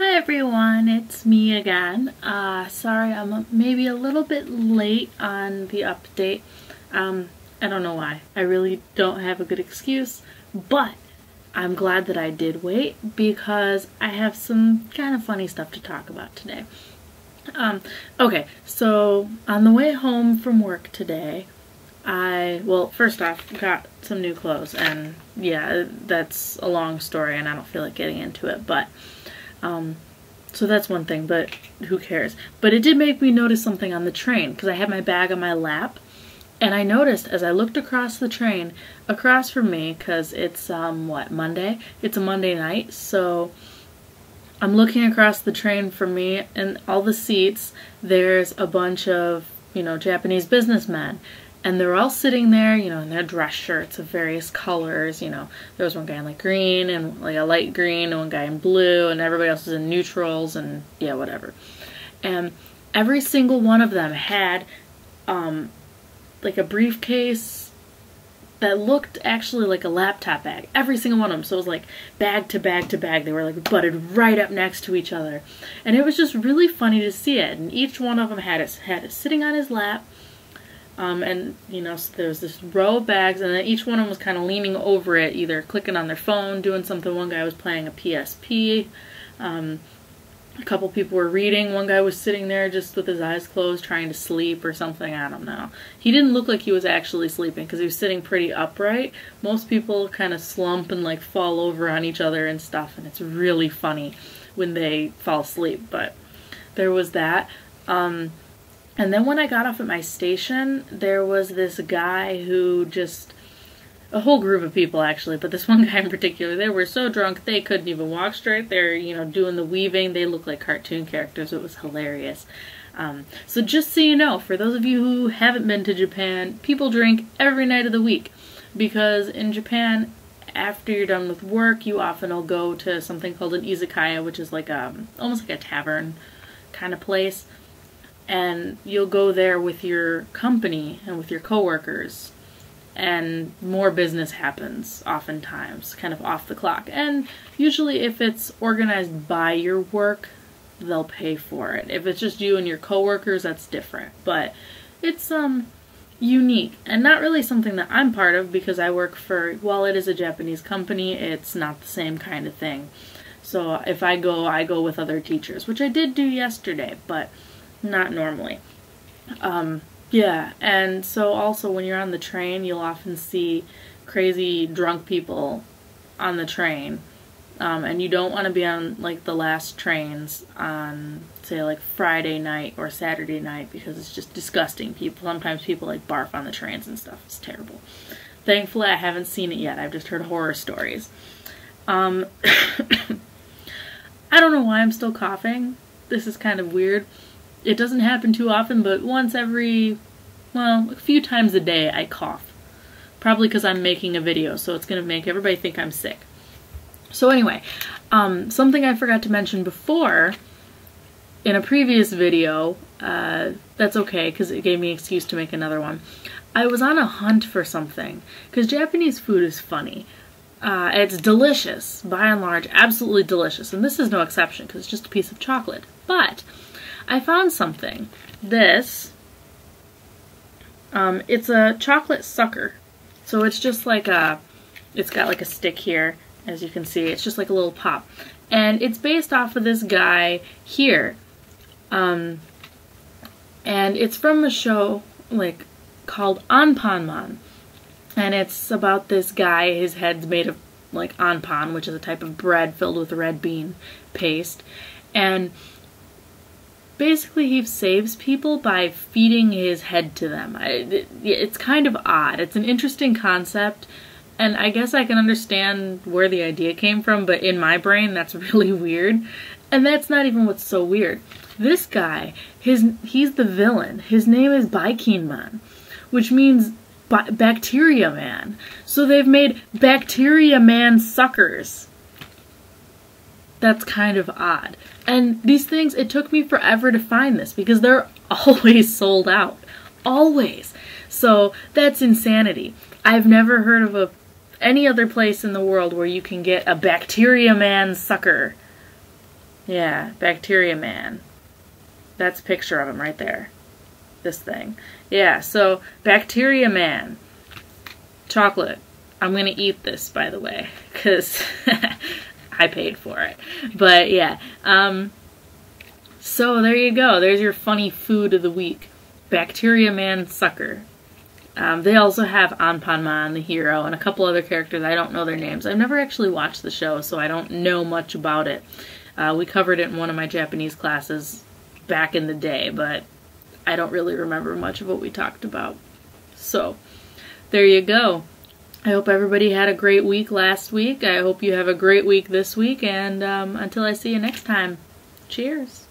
Hi everyone, it's me again. Sorry I'm maybe a little bit late on the update. I don't know why. I really don't have a good excuse, but I'm glad that I did wait because I have some kind of funny stuff to talk about today. Okay, so on the way home from work today, well, first off, got some new clothes, and yeah, that's a long story and I don't feel like getting into it, but so that's one thing, but who cares? But it did make me notice something on the train, because I had my bag on my lap, and I noticed as I looked across the train, across from me, because it's, Monday? It's a Monday night, so I'm looking across the train from me, and all the seats, there's a bunch of, Japanese businessmen. And they're all sitting there, in their dress shirts of various colors, There was one guy in like green and like a light green, and one guy in blue, and everybody else was in neutrals and yeah, whatever. And every single one of them had like a briefcase that looked actually like a laptop bag. Every single one of them. So it was like bag to bag to bag. They were like butted right up next to each other. And it was just really funny to see it. And each one of them had it sitting on his lap. And, so there was this row of bags, and then each one of them was kind of leaning over it, either clicking on their phone, doing something. One guy was playing a PSP. A couple people were reading. One guy was sitting there just with his eyes closed, trying to sleep or something. I don't know. He didn't look like he was actually sleeping, because he was sitting pretty upright. Most people kind of slump and, like, fall over on each other and stuff, and it's really funny when they fall asleep. But there was that. And then when I got off at my station, there was this guy who a whole group of people actually, but this one guy in particular, they were so drunk they couldn't even walk straight. They're, doing the weaving. They look like cartoon characters. It was hilarious. So just so you know, for those of you who haven't been to Japan, people drink every night of the week. Because in Japan, after you're done with work, you often will go to something called an izakaya, which is like almost like a tavern kind of place. And you'll go there with your company and with your coworkers, and more business happens oftentimes, kind of off the clock. And usually if it's organized by your work, they'll pay for it. If it's just you and your coworkers, that's different. But it's unique, and not really something that I'm part of, because I work while it is a Japanese company, it's not the same kind of thing. So if I go with other teachers, which I did do yesterday, but not normally. Yeah, and so also when you're on the train, you'll often see crazy drunk people on the train. And you don't want to be on, like, the last trains on, say, like, Friday night or Saturday night, because it's just disgusting. Sometimes people, like, barf on the trains and stuff. It's terrible. Thankfully, I haven't seen it yet. I've just heard horror stories. I don't know why I'm still coughing. This is kind of weird. It doesn't happen too often, but a few times a day I cough. Probably because I'm making a video, so it's going to make everybody think I'm sick. So anyway, something I forgot to mention before, in a previous video, that's okay, because it gave me an excuse to make another one. I was on a hunt for something, because Japanese food is funny. It's delicious, by and large, absolutely delicious, and this is no exception, because it's just a piece of chocolate. But I found something. This, it's a chocolate sucker. So it's just like it's got like a stick here, as you can see. It's just like a little pop. And it's based off of this guy here. And it's from a show, like, called Anpanman. And it's about this guy, his head's made of, like, anpan, which is a type of bread filled with red bean paste. And basically, he saves people by feeding his head to them. It's kind of odd. It's an interesting concept, and I guess I can understand where the idea came from, but in my brain, that's really weird. And that's not even what's so weird. This guy, he's the villain. His name is Baikinman, which means bacteria man. So they've made bacteria man suckers. That's kind of odd. And these things, it took me forever to find this, because they're always sold out. Always. So that's insanity. I've never heard of any other place in the world where you can get a bacteria man sucker. Yeah, Bacteria Man. That's a picture of him right there. This thing. Yeah, so Bacteria Man. Chocolate. I'm going to eat this, by the way, because I paid for it. But yeah, so there you go. There's your funny food of the week. Bacteria Man Sucker. They also have Anpanman, the hero, and a couple other characters. I don't know their names. I've never actually watched the show, so I don't know much about it. We covered it in one of my Japanese classes back in the day, but I don't really remember much of what we talked about. So, there you go. I hope everybody had a great week last week. I hope you have a great week this week, and until I see you next time, cheers.